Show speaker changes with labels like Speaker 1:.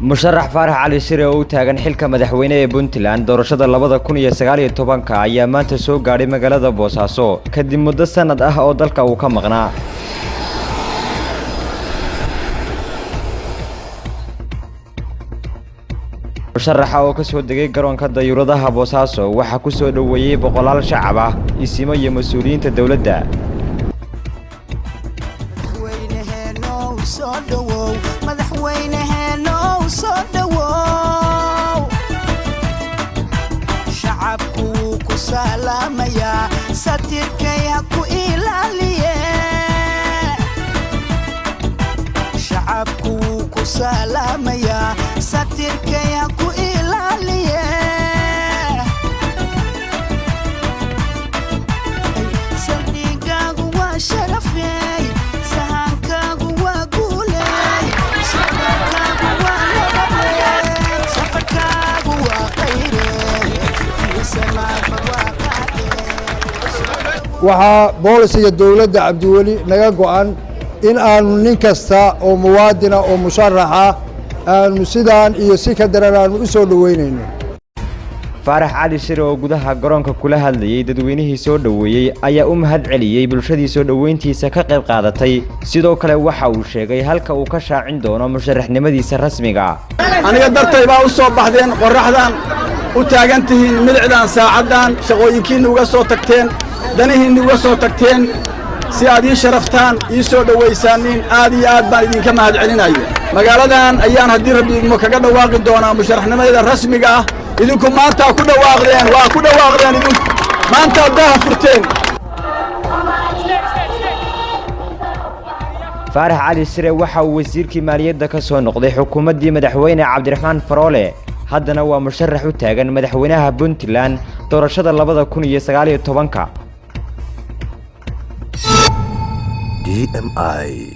Speaker 1: مشرح فارح علي شيري oo taagan xilka madaxweyne ee Puntland doorashada 2019 ayaa maanta soo gaaray magaalada Boosaaso kadib muddo sanad ah oo dalka uu ka maqnaa. musharaxa oo ka soo degay garoonka dayuuradaha Boosaaso waxa ku soo dhaweeyay boqolaal shacab ah isimo iyo mas'uuliyiinta dawladda.
Speaker 2: سلاميا ستركي هكو إلالية شعبكو سلاميا ستركي هكو إلالية سلقاقو وشرفي سهانكاقو وقولي سفركاقو ولبي سفركاقو وقيري
Speaker 3: waxaa boolisiga dawladda Cabdiweli naga go'an in aanu nin kasta oo muwaadina oo musharaxa aanu sidaan iyo si ka daran aanu u soo dhaweynayno.
Speaker 1: Faarax Ali Shire oo gudaha garoonka kula hadlayay dadweynihii soo dhaweeyay ayaa u mahad celiyay bulshadii soo dhaweyntiisa ka qayb qaadatay sidoo kale waxa uu sheegay halka uu ka shaacin doono musharaxnimadiisa rasmiga ah.
Speaker 4: aniga dartay baa u soo baxdeen qoraxdan u taagantihiin midcdan saacadan shaqooyinkiina uga soo tagteen danihiina uga soo tagteen si aad ii sharaftaan ii soo dhawaysaaniin aad iyo aad baan idinka mahad celinayo magaaladan ayaan haddii rabbi idinmo kaga dhawaaqi doonaa musharaxnimadayda rasmiga ah idinku maanta ku dhawaaqdeen waa ku dhawaaqdeen idinku maanta daha furteen.
Speaker 1: Faarax Ali Shire waxa uu wasiirkii maaliyadda ka soo noqday xukuumaddii madaxweyne Cabdiraxmaan Faroole haddana waa musharax u taagan madaxweynaha Puntland doorashada 2019.
Speaker 5: DMI